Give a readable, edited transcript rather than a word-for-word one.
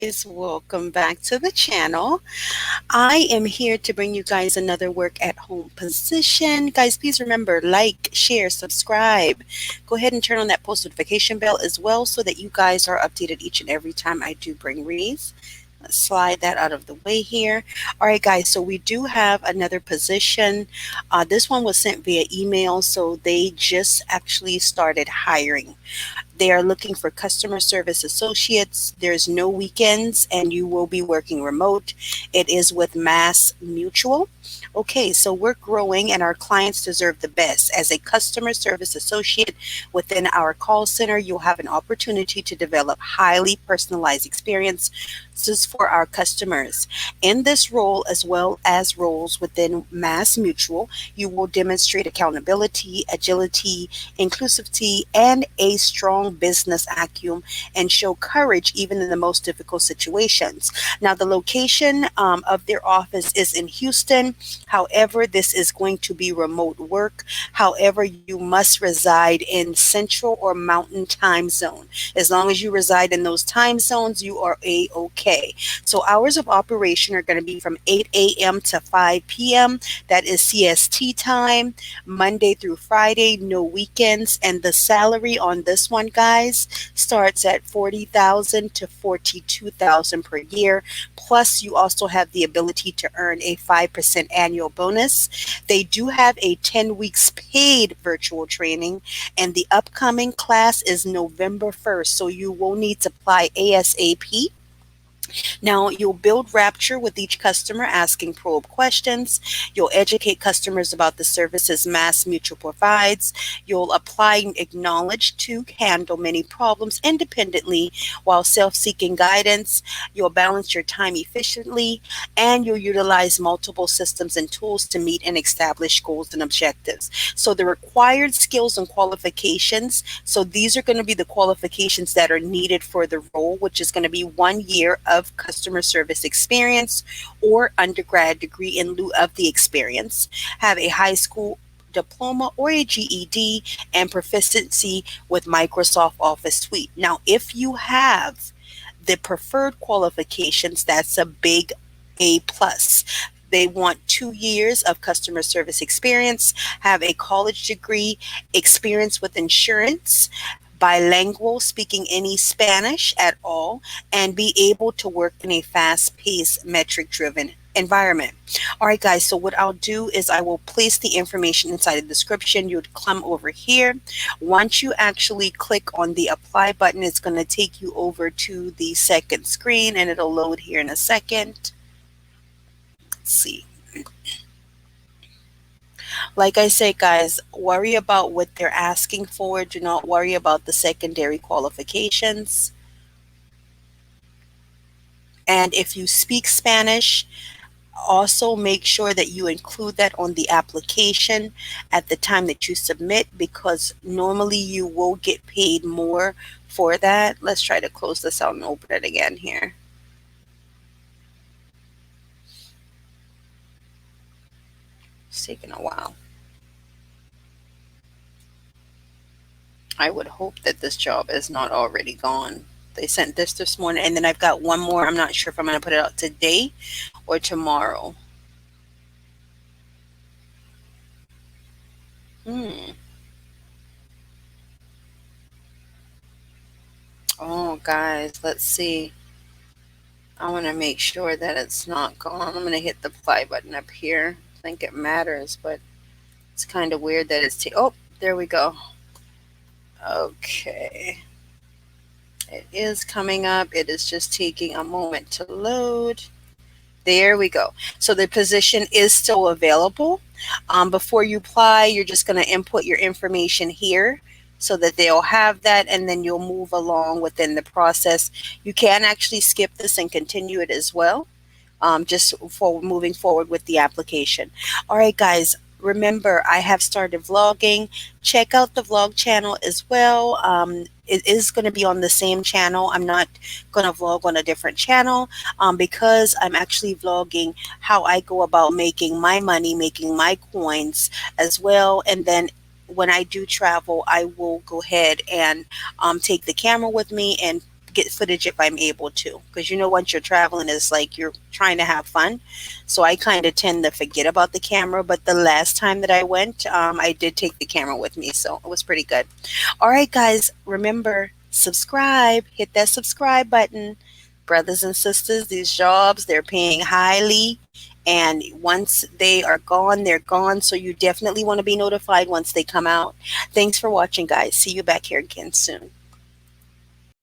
guys, welcome back to the channel. I am here to bring you guys another work at home position. Guys, please remember like, share, subscribe. Go ahead and turn on that post notification bell as well so that you guys are updated each and every time I do bring reads. Let's slide that out of the way here. All right, guys, so we do have another position. This one was sent via email, so they just actually started hiring. They are looking for customer service associates. There's no weekends, and you will be working remote. It is with Mass Mutual. Okay, so we're growing, and our clients deserve the best. As a customer service associate within our call center, you'll have an opportunity to develop highly personalized experiences for our customers. In this role, as well as roles within Mass Mutual, you will demonstrate accountability, agility, inclusivity, and a strong business acumen and show courage even in the most difficult situations. Now, the location of their office is in Houston. However, this is going to be remote work. However, you must reside in Central or Mountain time zone. As long as you reside in those time zones, you are A-OK. So hours of operation are going to be from 8 a.m. to 5 p.m. That is CST time. Monday through Friday, no weekends, and the salary on this one, guys, starts at 40,000 to 42,000 per year. Plus, you also have the ability to earn a 5% annual bonus. They do have a 10 weeks paid virtual training, and the upcoming class is November 1st, so you will need to apply ASAP. Now, you'll build rapport with each customer, asking probe questions. You'll educate customers about the services Mass Mutual provides. You'll apply and acknowledge to handle many problems independently while self seeking guidance. You'll balance your time efficiently, and you'll utilize multiple systems and tools to meet and establish goals and objectives. So, the required skills and qualifications, so these are going to be the qualifications that are needed for the role, which is going to be 1 year of customer service experience or undergrad degree in lieu of the experience, have a high school diploma or a GED, and proficiency with Microsoft Office Suite. Now, if you have the preferred qualifications, that's a big A plus. They want 2 years of customer service experience, have a college degree, experience with insurance, bilingual, speaking any Spanish at all, and be able to work in a fast paced, metric driven environment. All right, guys, so what I'll do is I will place the information inside the description. You'd come over here. Once you actually click on the apply button, it's going to take you over to the second screen and it'll load here in a second. Let's see. Like I say, guys, worry about what they're asking for. Do not worry about the secondary qualifications. And if you speak Spanish, also make sure that you include that on the application at the time that you submit because normally you will get paid more for that. Let's try to close this out and open it again here. It's taking a while. I would hope that this job is not already gone. They sent this morning, and then I've got one more. I'm not sure if I'm going to put it out today or tomorrow. Hmm. Oh, guys, let's see. I want to make sure that it's not gone. I'm going to hit the apply button up here. I think it matters, but it's kind of weird that it's oh, there we go. Okay. It is coming up. It is just taking a moment to load. There we go. So the position is still available. Before you apply, you're just going to input your information here so that they'll have that and then you'll move along within the process. You can actually skip this and continue it as well, just for moving forward with the application. All right, guys. Remember, I have started vlogging. Check out the vlog channel as well. It is going to be on the same channel. I'm not going to vlog on a different channel because I'm actually vlogging how I go about making my money, making my coins as well. And then when I do travel, I will go ahead and take the camera with me and get footage if I'm able to. Because once you're traveling, it's like you're trying to have fun. So I kind of tend to forget about the camera. But the last time that I went, I did take the camera with me. So it was pretty good. All right, guys, remember, subscribe, hit that subscribe button. Brothers and sisters, these jobs, they're paying highly. And once they are gone, they're gone. So you definitely want to be notified once they come out. Thanks for watching, guys. See you back here again soon.